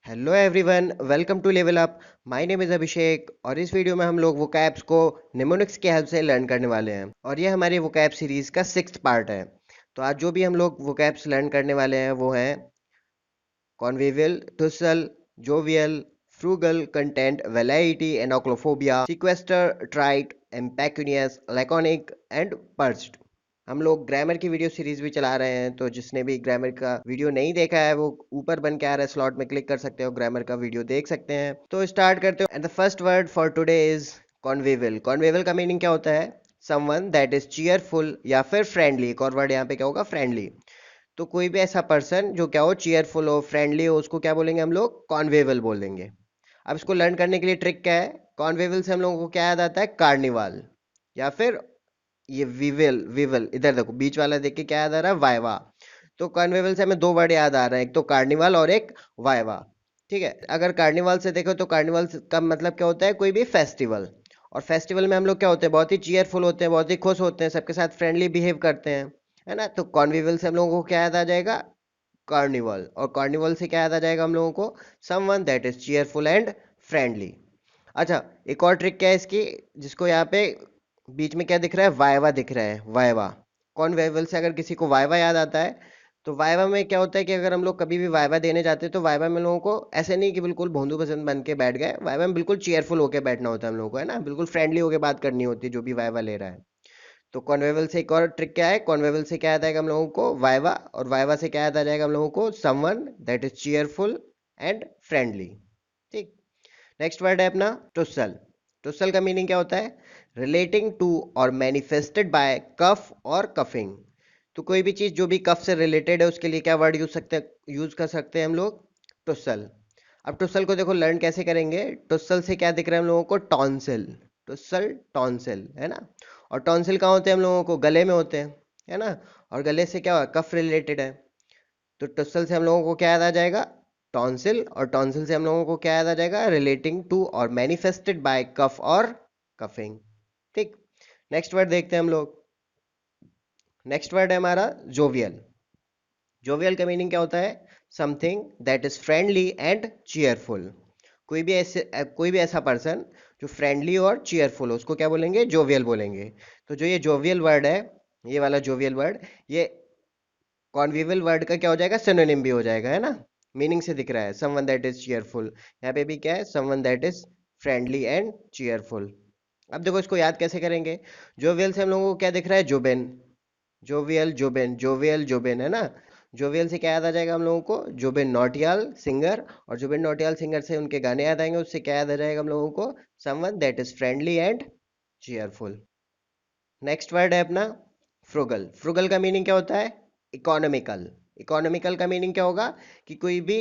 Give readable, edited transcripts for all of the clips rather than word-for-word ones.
Hello everyone, welcome to level up. My name is Abhishek और इस video में हम लोग वोकैब्स को निमोनिक्स की हेल्प से लर्न करने वाले हैं और ये हमारी वोकैब सीरीज का 6th पार्ट है। तो आज जो भी हम लोग वोकैब्स लर्न करने वाले हैं वो हैं convivial, tussle, jovial, frugal, content, velleity, enochlophobia, sequester, trite, impecunious, laconic and parched. हम लोग ग्रामर की वीडियो सीरीज भी चला रहे हैं, तो जिसने भी ग्रामर का वीडियो नहीं देखा है वो ऊपर बन के आ रहा है, स्लॉट में क्लिक कर सकते हो, ग्रामर का वीडियो देख सकते हैं। तो स्टार्ट करते हो। And the first word for today is convivial. Convivial का मीनिंग क्या होता है? समवन दैट इज चीयरफुल या फिर फ्रेंडली। एक और वर्ड यहाँ पे क्या होगा? फ्रेंडली। तो कोई भी ऐसा पर्सन जो क्या हो, चीयरफुल हो, फ्रेंडली हो, उसको क्या बोलेंगे हम लोग? कॉन्वेबल बोलेंगे। अब इसको लर्न करने के लिए ट्रिक क्या है? कॉन्वेबल से हम लोगों को क्या याद आता है? कार्निवाल या फिर ये विवेल। विवल इधर देखो, बीच वाला देख के क्या याद आ रहा है? वाइवा। तो कॉन्वेबल से हमें दो वर्ड याद आ रहा है, एक तो कार्निवाल और एक वाइवा। ठीक है, अगर कार्निवाल से देखो तो कार्निवाल का मतलब क्या होता है? कोई भी फेस्टिवल। और फेस्टिवल में हम लोग क्या होते हैं? बहुत ही चीयरफुल होते हैं, बहुत ही खुश होते हैं, सबके साथ फ्रेंडली बिहेव करते हैं, है ना। तो कॉन्विवल से हम लोगों को क्या याद आ जाएगा? कार्निवल। और कार्निवल से क्या याद आ जाएगा हम लोगों को? Someone that is cheerful and friendly. अच्छा, एक और ट्रिक क्या है इसकी, जिसको यहाँ पे बीच में क्या दिख रहा है? वाइवा दिख रहा है, वाइवा। कॉन्वेवल से अगर किसी को वाइवा याद आता है तो वाइवा में क्या होता है कि अगर हम लोग कभी भी वाइवा देने जाते हैं तो वाइवा में लोगों को ऐसे नहीं कि बिल्कुल भोंदू पसंद बन के बैठ गए, वाइवा में बिल्कुल चीयरफुल होकर बैठना होता है हम लोगों को, है ना, बिल्कुल फ्रेंडली होकर बात करनी होती है जो भी वाइवा ले रहा है। तो कॉन्वेबल से एक और ट्रिक क्या है? कॉन्वेबल से क्या आता है हम लोगों को? वाइवा। और वाइवा से क्या आता जाएगा हम लोगों को? Someone that is cheerful and friendly. ठीक। नेक्स्ट वर्ड है अपना टुसल। टुसल का मीनिंग क्या होता है? रिलेटिंग टू और मैनिफेस्टेड बाय कफ और कफिंग। तो कोई भी चीज जो भी कफ से रिलेटेड है उसके लिए क्या वर्ड यूज कर सकते हैं हम लोग? टुसल। अब टुसल को देखो लर्न कैसे करेंगे। टुसल से क्या दिख रहा है हम लोगों को? टॉन्सिल। टुसल, टॉन्सिल, है ना। और टॉन्सिल कहाँ होते हैं हम लोगों को? गले में होते हैं, है ना। और गले से क्या हुआ? कफ रिलेटेड है। तो टुसल से हम लोगों को क्या याद आ जाएगा? टॉन्सिल। और टॉन्सिल से हम लोगों को क्या याद आ जाएगा? रिलेटिंग टू और मैनिफेस्टेड बाय कफ और कफिंग। ठीक। नेक्स्ट वर्ड देखते हैं हम लोग। नेक्स्ट वर्ड है हमारा जोवियल। जोवियल का मीनिंग क्या होता है? Something that is friendly and cheerful. कोई भी ऐसा पर्सन जो फ्रेंडली और चीयरफुल हो उसको क्या बोलेंगे? जोवियल बोलेंगे। तो जो ये जोवियल वर्ड है, ये वाला जोवियल वर्ड, ये कॉन्विवल वर्ड का क्या हो जाएगा? सिनोनिम भी हो जाएगा, है ना। मीनिंग से दिख रहा है समवन दैट इज चीयरफुल। यहाँ पे भी क्या है? Someone that is friendly and cheerful. अब देखो इसको याद कैसे करेंगे। जोवियल से हम लोगों को क्या दिख रहा है? जोबेन। जोवियल जोबेन, जोवियल जोबेन, है ना। जोवियल से क्या याद आ जाएगा हम लोगों को? जुबिन नौटियाल सिंगर। और जुबिन नौटियाल सिंगर से उनके गाने याद आएंगे, उससे क्या याद आ जाएगा हम लोगों को? Someone that is friendly and cheerful. Next word है अपना फ्रुगल। फ्रुगल का मीनिंग क्या होता है? इकोनॉमिकल। इकोनॉमिकल का मीनिंग क्या होगा? कि कोई भी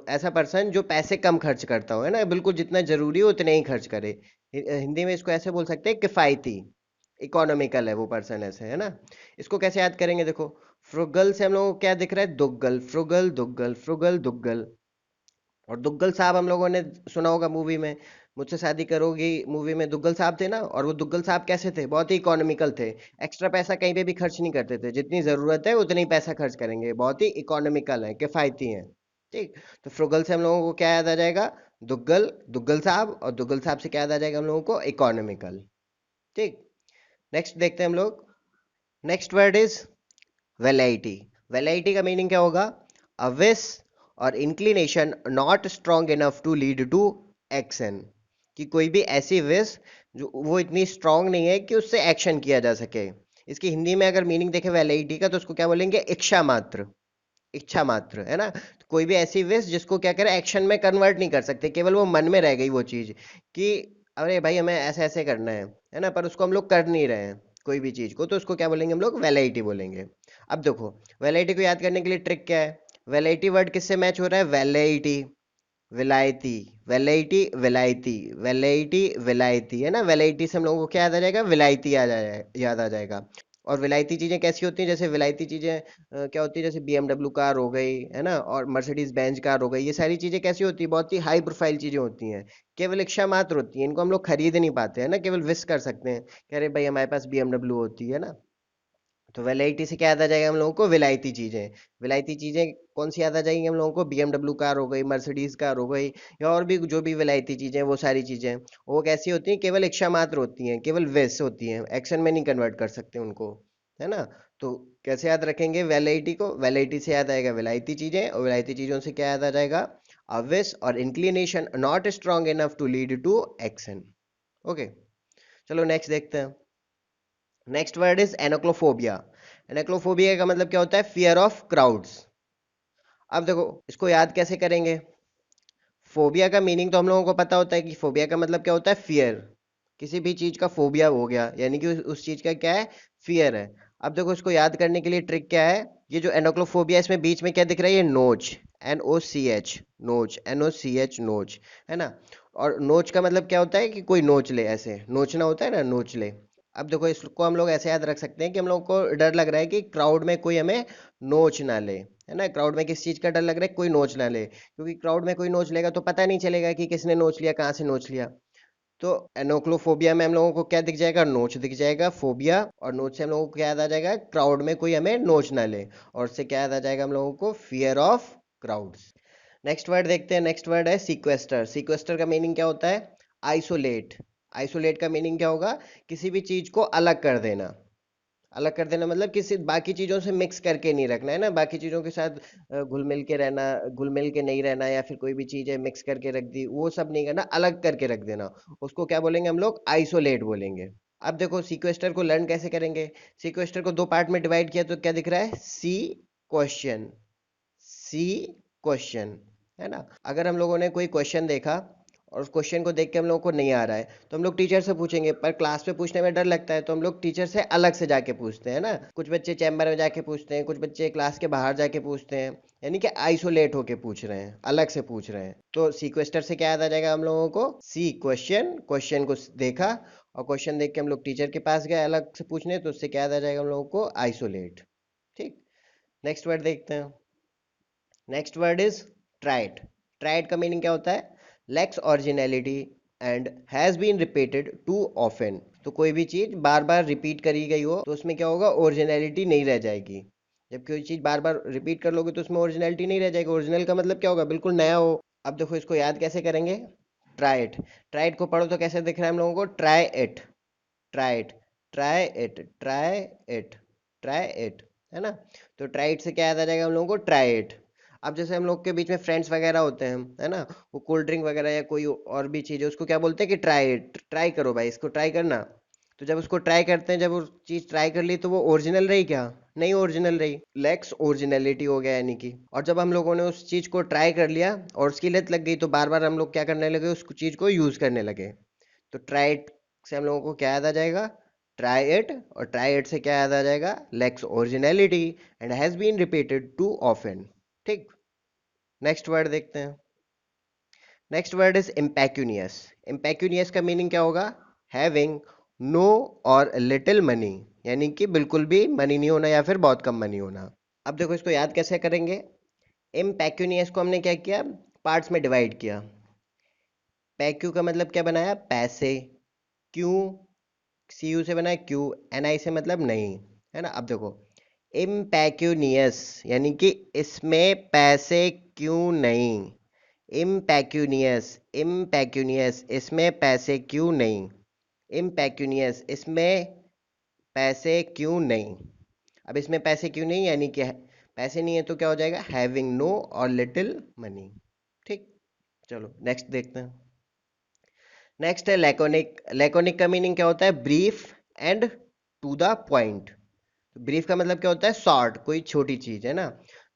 ऐसा पर्सन जो पैसे कम खर्च करता हो, है ना, बिल्कुल जितना जरूरी हो उतने ही खर्च करे। हिंदी में इसको ऐसे बोल सकते हैं, किफायती। इकोनॉमिकल है वो पर्सन, ऐसे, है ना। इसको कैसे याद करेंगे? देखो, फ्रुगल से हम लोगों को क्या दिख रहा है? दुग्गल। Frugal Duggal, frugal Duggal. और दुग्गल साहब हम लोगों ने सुना होगा मूवी में, मुझसे शादी करोगी मूवी में दुग्गल साहब थे ना। और वो दुग्गल साहब कैसे थे? बहुत ही इकोनॉमिकल थे। एक्स्ट्रा पैसा कहीं पे भी खर्च नहीं करते थे, जितनी ज़रूरत है उतनी ही पैसा खर्च करेंगे, बहुत ही इकोनॉमिकल है, किफ़ायती हैं। ठीक। तो फ्रुगल से हम लोगों को क्या याद आ जाएगा? दुग्गल, दुग्गल साहब। और दुग्गल साहब से क्या याद आ जाएगा हम लोगों को? इकोनॉमिकल। ठीक। नेक्स्ट देखते हैं हम लोग। Next word is velleity. Velleity का मीनिंग क्या होगा? अ विश और inclination not strong enough to lead to action. कि कोई भी ऐसी विश जो वो इतनी स्ट्रांग नहीं है कि उससे एक्शन किया जा सके। इसकी हिंदी में अगर मीनिंग देखें वेलाइटी का तो उसको क्या बोलेंगे? इच्छा मात्र। इच्छा मात्र, है ना। तो कोई भी ऐसी विश जिसको क्या करें, एक्शन में कन्वर्ट नहीं कर सकते, केवल वो मन में रह गई वो चीज कि अरे भाई हमें ऐसे ऐसे करना है ना, पर उसको हम लोग कर नहीं रहे हैं कोई भी चीज को, तो उसको क्या बोलेंगे हम लोग? वेलाइटी बोलेंगे। अब देखो, वेलाइटी को याद करने के लिए ट्रिक क्या है? वेलाइटी वर्ड किससे मैच हो रहा है? वेलाइटी, विलायती, वेलाइटी, विलायती, वेलाइटी, विलायती, है ना। वेलाइटी से हम लोगों को क्या याद आ जाएगा? विलायती याद आ जाएगा। और विलायती चीजें कैसी होती हैं? जैसे विलायती चीजें क्या होती है? जैसे BMW कार हो गई, है ना, और मर्सिडीज बेंज कार हो गई, ये सारी चीजें कैसी होती है? बहुत ही हाई प्रोफाइल चीजें होती हैं, केवल इच्छा मात्र होती हैं, इनको हम लोग खरीद नहीं पाते हैं ना, केवल विश कर सकते हैं कि अरे भाई हमारे पास BMW होती है ना। तो वेलाइटी से क्या याद आ जाएगा हम लोगों को? विलायती चीजें। विलायती चीजें कौन सी याद आ जाएंगी हम लोगों को? बीएमडब्ल्यू कार हो गई, मर्सिडीज कार हो गई, या और भी जो भी विलायती चीजें हैं, वो सारी चीजें वो कैसी होती हैं? केवल इच्छा मात्र होती हैं, केवल विश होती हैं, एक्शन में नहीं कन्वर्ट कर सकते उनको, है ना? तो कैसे याद रखेंगे वेलाइटी को? वेलाइटी से याद आएगा विलायती चीजें, और विलायती चीजों से क्या याद आ जाएगा? अ विश और inclination not strong enough to lead to action. Okay, चलो नेक्स्ट देखते हैं। Next word is enochlophobia. Enochlophobia का मतलब क्या होता है? Fear of crowds. अब देखो इसको याद कैसे करेंगे? फोबिया का मीनिंग तो हम लोगों को पता होता है कि फोबिया का मतलब क्या होता है? फियर। किसी भी चीज का फोबिया हो गया यानी कि उस चीज का क्या है? फियर है। अब देखो इसको याद करने के लिए ट्रिक क्या है? ये जो एनोक्लोफोबिया, इसमें बीच में क्या दिख रहा है? ये नोच, NOCH, नोच, NOCH, नोच, है ना? और नोच का मतलब क्या होता है? कि कोई नोच ले, ऐसे नोचना होता है ना, नोच ले। अब देखो इसको हम लोग ऐसे याद रख सकते हैं कि हम लोग को डर लग रहा है कि क्राउड में कोई हमें नोच ना ले, है ना? क्राउड में किस चीज का डर लग रहा है? कोई नोच ना ले, क्योंकि क्राउड में कोई नोच लेगा तो पता नहीं चलेगा कि किसने नोच लिया, कहाँ से नोच लिया। तो एनोक्लोफोबिया में हम लोगों को क्या दिख जाएगा? नोच दिख जाएगा, फोबिया। और नोच से हम लोगों को क्या याद आ जाएगा? क्राउड में कोई हमें नोच ना ले। और उससे क्या याद आ जाएगा हम लोगों को? Fear of crowds. Next word देखते हैं। नेक्स्ट वर्ड है सीक्वेस्टर। सीक्वेस्टर का मीनिंग क्या होता है? आइसोलेट। आइसोलेट का मीनिंग क्या होगा? किसी भी चीज को अलग कर देना। अलग कर देना मतलब किसी बाकी चीजों से मिक्स करके नहीं रखना, है ना? बाकी चीजों के साथ घुल मिल के रहना, घुल मिल के नहीं रहना, या फिर कोई भी चीज है मिक्स करके रख दी, वो सब नहीं करना, अलग करके रख देना। उसको क्या बोलेंगे हम लोग? आइसोलेट बोलेंगे। अब देखो सीक्वेस्टर को लर्न कैसे करेंगे? सीक्वेस्टर को दो पार्ट में डिवाइड किया तो क्या दिख रहा है? सी क्वेश्चन, सी क्वेश्चन, है ना? अगर हम लोगों ने कोई क्वेश्चन देखा और उस क्वेश्चन को देख के हम लोगों को नहीं आ रहा है तो हम लोग टीचर से पूछेंगे, पर क्लास में पूछने में डर लगता है तो हम लोग टीचर से अलग से जाके पूछते हैं ना। कुछ बच्चे चैम्बर में जाके पूछते हैं, कुछ बच्चे क्लास के बाहर जाके पूछते हैं, यानी कि आइसोलेट होके पूछ रहे हैं, अलग से पूछ रहे हैं। तो सीक्वेस्टर से क्या याद आ जाएगा हम लोगों को? सी क्वेश्चन, क्वेश्चन को देखा और क्वेश्चन देख के हम लोग टीचर के पास गए अलग से पूछने, तो उससे क्या याद आ जाएगा हम लोगों को? आइसोलेट। ठीक, नेक्स्ट वर्ड देखते हैं। Next word is trite. Trite का मीनिंग क्या होता है? Lacks originality and has been repeated too often. तो कोई भी चीज बार बार रिपीट करी गई हो तो उसमें क्या होगा? ओरिजिनलिटी नहीं रह जाएगी। जब कोई चीज बार बार रिपीट कर लोगे तो उसमें ओरिजिनलिटी नहीं रह जाएगी। ओरिजिनल का मतलब क्या होगा? बिल्कुल नया हो। अब देखो इसको याद कैसे करेंगे? ट्राइट। ट्राइट को पढ़ो तो कैसे दिख रहा है हम लोगों को? Try it, trite, try it, try it, try it, है ना? तो ट्राइट से क्या याद आ जाएगा हम लोगों को? Try it. अब जैसे हम लोग के बीच में फ्रेंड्स वगैरह होते हैं, है ना? वो कोल्ड ड्रिंक वगैरह या कोई और भी चीज़ है, उसको क्या बोलते हैं? कि ट्राई इट, ट्राई करो भाई, इसको ट्राई करना। तो जब उसको ट्राई करते हैं, जब वो चीज़ ट्राई कर ली तो वो ओरिजिनल रही क्या? नहीं ओरिजिनल रही, लैक्स ओरिजिनलिटी हो गया यानी कि। और जब हम लोगों ने उस चीज़ को ट्राई कर लिया और उसकी लत लग गई तो बार बार हम लोग क्या करने लगे? उस चीज़ को यूज़ करने लगे। तो ट्राई से हम लोगों को क्या याद आ जाएगा? Try it. और ट्राई इट से क्या याद आ जाएगा? Lacks originality and has been repeated too often. ठीक, नेक्स्ट वर्ड देखते हैं। Next word is impecunious. Impecunious का मीनिंग क्या होगा? हैविंग नो और लिटिल मनी, यानी कि बिल्कुल भी मनी नहीं होना या फिर बहुत कम मनी होना। अब देखो इसको याद कैसे करेंगे? इम्पैक्यूनियस को हमने क्या किया? पार्ट्स में डिवाइड किया। पैक्यू का मतलब क्या बनाया? पैसे। क्यों? CU से बना है क्यू। NI से मतलब नहीं, है ना? अब देखो इम्पैक्यूनियस यानी कि इसमें पैसे क्यों नहीं। इम्पैक्यूनियस, इम्पैक्यूनियस इसमें पैसे क्यों नहीं। इम्पैक्यूनियस इसमें पैसे क्यों नहीं। अब इसमें पैसे क्यों नहीं यानी कि पैसे नहीं है तो क्या हो जाएगा? हैविंग नो और लिटिल मनी। ठीक, चलो नेक्स्ट देखते हैं। नेक्स्ट है लैकोनिक। लैकोनिक का मीनिंग क्या होता है? Brief and to the point. Brief का मतलब क्या होता है? शॉर्ट, कोई छोटी चीज, है ना?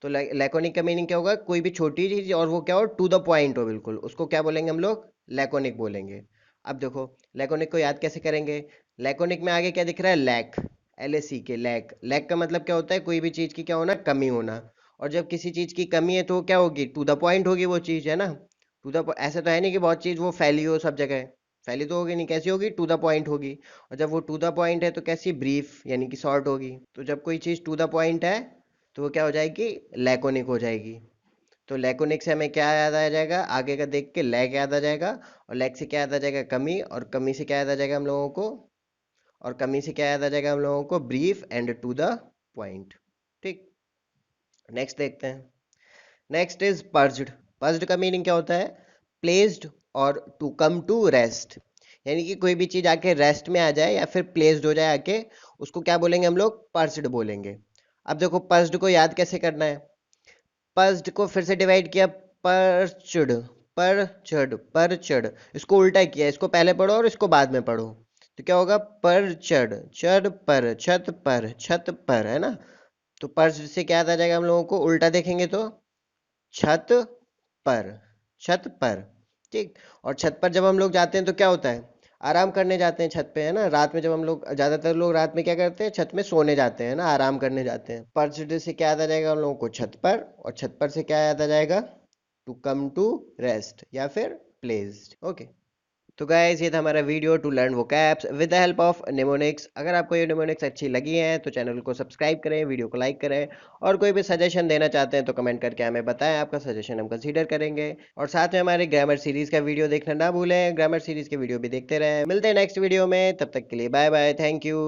तो लैकोनिक का मीनिंग क्या होगा? कोई भी छोटी चीज और वो क्या हो? टू द पॉइंट हो बिल्कुल, उसको क्या बोलेंगे हम लोग? लैकोनिक बोलेंगे। अब देखो लैकोनिक को याद कैसे करेंगे? लैकोनिक में आगे क्या दिख रहा है? Lack, LACK, lack. लैक का मतलब क्या होता है? कोई भी चीज की क्या होना? कमी होना। और जब किसी चीज की कमी है तो वो क्या होगी? टू द पॉइंट होगी वो चीज, है ना? टू द, ऐसा तो है नहीं कि बहुत चीज वो फैली हो सब जगह। फैली तो होगी नहीं, कैसी होगी? टू द पॉइंट होगी। और जब वो टू द पॉइंट है तो कैसी? ब्रीफ, यानी कि शॉर्ट होगी। तो जब कोई चीज़ टू द पॉइंट है तो वो क्या हो जाएगी? लैकोनिक हो जाएगी। तो लैकोनिक से हमें क्या याद आ जाएगा? आगे का देख के लैक याद आ जाएगा। और लैक से क्या याद आ जाएगा? कमी। और कमी से क्या याद आ जाएगा हम लोगों को? और कमी से क्या याद आ जाएगा हम लोगों को? Brief and to the point. ठीक, नेक्स्ट देखते हैं। Next is पर्ज्ड। पर्ज्ड का मीनिंग क्या होता है? प्लेस्ड और टू कम टू रेस्ट, यानी कि कोई भी चीज आके रेस्ट में आ जाए या फिर प्लेस्ड हो जाए आके, उसको क्या बोलेंगे हम लोग? पर्ज्ड बोलेंगे। अब देखो पर्ज्ड को याद कैसे करना है। पर्ज्ड को फिर से डिवाइड किया, पर्चड, पर्चड, पर्चड। इसको उल्टा किया, इसको पहले पढ़ो और इसको बाद में पढ़ो, तो क्या होगा? पर्चड, चढ़ पर, छत पर, छत पर, है ना? तो पर्ज्ड से क्या याद आ जाएगा हम लोगों को? उल्टा देखेंगे तो छत पर, छत पर। ठीक, और छत पर जब हम लोग जाते हैं तो क्या होता है? आराम करने जाते हैं छत पे, है ना? रात में जब हम लोग, ज्यादातर लोग रात में क्या करते हैं? छत में सोने जाते हैं ना, आराम करने जाते हैं। पर्चड से क्या याद आ जाएगा हम लोगों को? छत पर, और छत पर से क्या याद आ जाएगा? टू कम टू रेस्ट या फिर प्लेस्ड। ओके, तो गाइस ये था हमारा video to learn vocabs with the help of mnemonics. अगर आपको ये निमोनिक्स अच्छी लगी है तो चैनल को सब्सक्राइब करें, वीडियो को लाइक करें, और कोई भी सजेशन देना चाहते हैं तो कमेंट करके हमें बताएं, आपका सजेशन हम कंसीडर करेंगे। और साथ में हमारे ग्रामर सीरीज का वीडियो देखना ना भूलें, ग्रामर सीरीज के वीडियो भी देखते रहें। मिलते हैं नेक्स्ट वीडियो में, तब तक के लिए बाय बाय, थैंक यू।